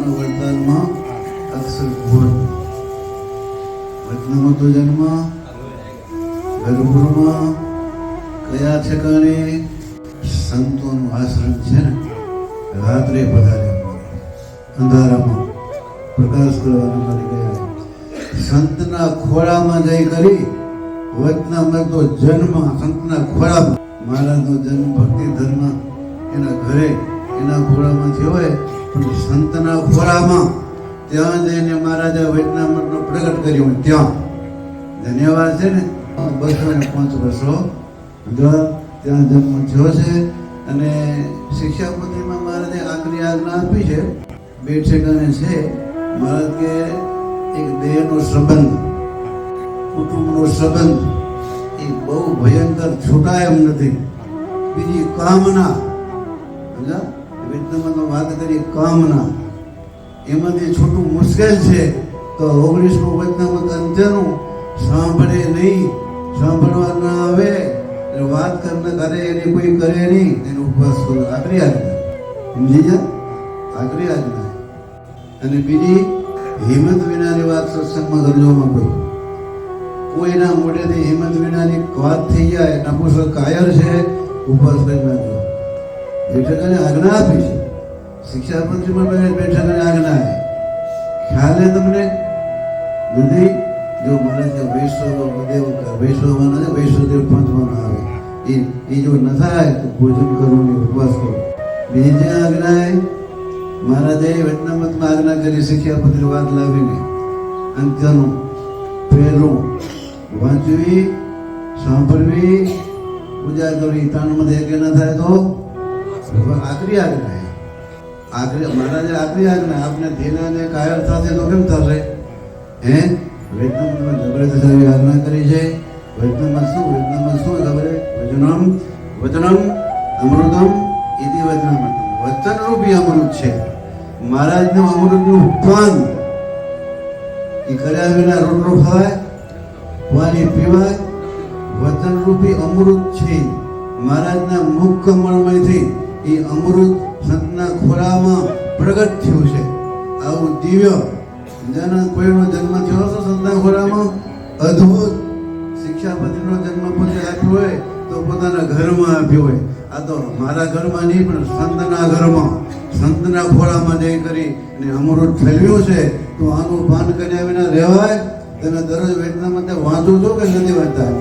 વરદાનમાં અક્ષર ભોજ વચનામતો જન્મ ગર્ભમાં કયા ઠેકાણે સંતોનું આશ્રમ છે ને રાત્રે પધારે અંધારામાં પ્રકાશ કરવાનું મારી ગયા સંતના ખોળામાં જઈ કરી વચનામતો જન્મ સંતના ખોળામાં મહારાજનો જન્મ ભક્તિ ધર્મ એના ઘરે એના ખોળામાંથી હોય પણ સંતના ખોળામાં ત્યાં જઈને મહારાજે વચનામૃતનો પ્રગટ કર્યો ત્યાં ધન્યવાદ છે ને 205 વર્ષો ત્યાં જન્મ થયો છે અને શિક્ષાપત્રીમાં મહારાજે આખરી આજ્ઞા આપી છે બે ઠેકાણે છે મહારાજ કે એક દેહનો સંબંધ કુટુંબનો સંબંધ એ બહુ ભયંકર છૂટાય એમ નથી બીજી કામના વિદ્યામાં વાત કરી કામના એમાંથી છૂટું મુશ્કેલ છે તો 19મું વચનામૃત અંત્યનું સાંભળે નહીં સાંભળવા ના આવે વાત કરે એની કોઈ કરે નહીં એનો ઉપવાસ કરો આખરી આજ્ઞા સમજી જા આખરી આજ્ઞા અને બીજી હિંમત વિનાની વાત સત્સંગમાં કરજોમાં કોઈના મોઢેથી હિંમત વિનાની વાત થઈ જાય નપુસક કાયર છે ઉપવાસ કરી નાખજો બેઠકોને આજ્ઞા આપી છે શિક્ષાપત્રીમાં બેઠકોને આજ્ઞા ખ્યાલ હે તમને નથી જો મને કે વૈષ્ણવદેવ વૈષ્ણવદેવ પંથમાં આવે એ જો ન થાય તો ભોજન કરવું ઉપવાસ કરો બીજી આજ્ઞા મહારાજે વચનામૃતમાં આજ્ઞા કરી શિક્ષાપત્રી વાત લાવીને અંત્યનું પહેલું વાંચવી સાંભળવી પૂજા કરવી ત્રણમાંથી એક ન થાય તો આખરી આજ્ઞા આખરી મહારાજે આખરી આજ્ઞા આપણે ધીનાને કાયર થશે તો કેમ થશે હે વચનામૃતમાં જબરદસ્ત આવી આજ્ઞા કરી છે વચનામૃત શું ખબર વચનમ અમૃતમ ઇતિ વચનામૃત વચન રૂપી અમૃત છે મહારાજનું અમૃતનું પાન એ કર્યા વિના રોટલો ખાય પાણી પીવાય વચન રૂપી અમૃત છે મહારાજના મુખ કમળમાંથી એ અમૃત સંતના ખોળામાં પ્રગટ થયું છે આવું દિવ્ય જેના કોઈનો જન્મ થયો છે સંતના ખોળામાં અદ્ભુત શિક્ષાપતિનો જન્મ પોતે આપ્યો હોય તો પોતાના ઘરમાં આપ્યો હોય આ તો મારા ઘરમાં નહીં પણ સંતના ઘરમાં સંતના ખોળામાં જઈ કરી અને અમૃત ફેલવ્યું છે તો આનું પાન કર્યા વિના રહેવાય તમે દરરોજ વચનામૃત વાંચો છો કે નથી વાંચતા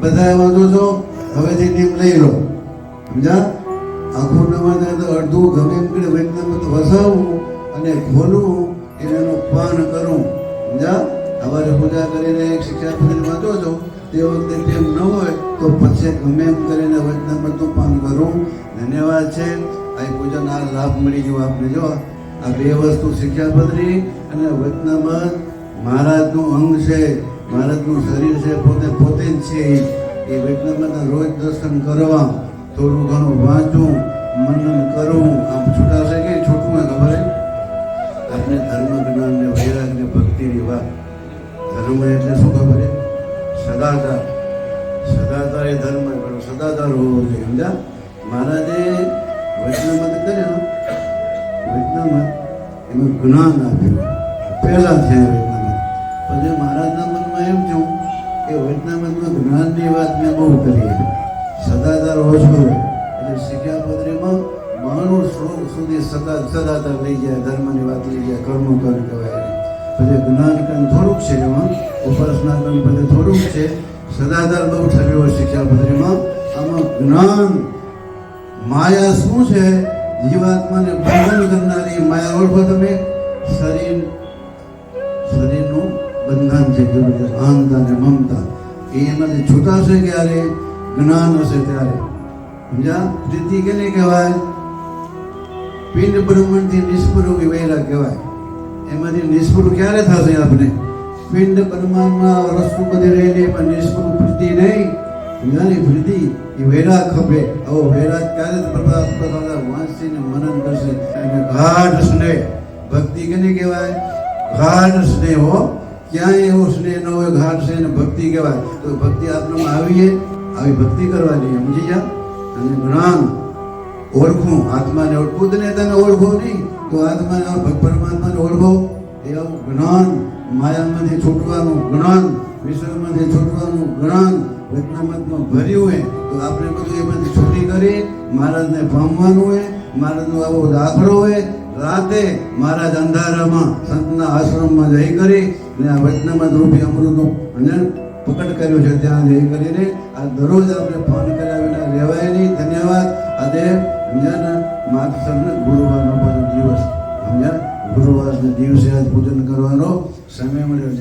બધા વાંચો છો હવેથી નિયમ લઈ લો સમજા આખું ન વાંચાય તો અડધું ગમે એમ કરીને વચનામૃત વસાવવું અને ખોલવું એનું પાન કરું સમજા સવારે પૂજા કરીને એક શિક્ષાપત્રી વાંચો છો તે વખતે તેમ ન હોય તો પછી ગમે એમ કરીને વચનામૃતનું પાન કરું ધન્યવાદ છે આ પૂજન આ લાભ મળી ગયો આપને જો આ બે વસ્તુ શિક્ષાપત્રી અને વચનામૃત મહારાજનું અંગ છે મહારાજનું શરીર છે પોતે જ છે એ વચનામૃતના રોજ દર્શન કરવા થોડું ઘણું વાંચવું મનન કરવું આમ છૂટાશે કે છૂટવું હોય ખબર આપણે ધર્મ જ્ઞાન ને વૈરાગ ને ભક્તિની વાત ધર્મ એટલે શું ખબર છે સદાચાર એ ધર્મ સદાચાર હોવો જોઈએ સમજા મહારાજે વચનામૃત કર્યો વચનામૃત એનું જ્ઞાન આપ્યું પહેલા થયા વચનામૃત પછી મહારાજના મનમાં એમ થયું કે વચનામૃતમાં જ્ઞાનની વાત મેં બહુ કરી સદાચાર ઓછો એટલે શિક્ષાપત્રીમાં 92 શ્લોક સુધી સદાચાર લઈ જાય ધર્મની વાત લઈ જાય કર્મ કર્મ કહેવાય પછી જ્ઞાન કર્મ થોડુંક છે એમાં ઉપાસના કર્મ પછી થોડુંક છે સદાચાર બહુ થયો શિક્ષાપત્રીમાં આમાં જ્ઞાન માયા શું છે જીવાત્માને બંધન કરનારી માયા ઓળખો તમે શરીરનું બંધન છે અહંતા ને મમતા એમાંથી છૂટાશે ક્યારે જ્ઞાન હશે ત્યારે સમજા પ્રીતિ કેને કહેવાય પિંડ બ્રહ્માંડથી નિષ્પૃહ વૈરાગ કહેવાય એમાંથી નિષ્પૃહ ક્યારે થશે આપણે પિંડ બ્રહ્માંડમાં વસ્તુ બધી રહેલી પણ નિષ્પૃહ પ્રીતિ નહીં જ્ઞાની પ્રીતિ એ વૈરાગ ખપે આવો વૈરાગ ક્યારે વાંચીને મનન કરશે અને ગાઢ સ્નેહ ભક્તિ કેને કહેવાય ગાઢ સ્નેહ હો ક્યાંય એવો સ્નેહ ન હોય ગાઢ સ્નેહ ને ભક્તિ કહેવાય તો ભક્તિ આપણામાં આવી ભક્તિ કરવાની સમજી જા અને જ્ઞાન ઓળખું, આત્માને ખુદને તમે ઓળખો નહીં તો આત્માને પરમાત્માને ઓળખો. એવું જ્ઞાન, માયામાંથી છૂટવાનું જ્ઞાન, વિશ્વમાંથી છૂટવાનું જ્ઞાન વચનામૃતમાં ભર્યું હોય તો આપણે બધું એમાંથી છૂટી કરી મહારાજને પામવાનું હોય. મહારાજનો આવો દાખલો હોય. રાતે મહારાજ અંધારામાં સંતના આશ્રમમાં જઈ કરી અને આ વચનામૃત રૂપી અમૃતનો પકડ કર્યો છે. ત્યાં જઈ કરીને આ દરરોજ આપણે ફોન કર્યા વિના રહેવાય નહીં. ધન્યવાદ. આજે માત્ર ગુરુવારનો દિવસ, ગુરુવારના દિવસે આજ પૂજન કરવાનો સમય મળ્યો છે.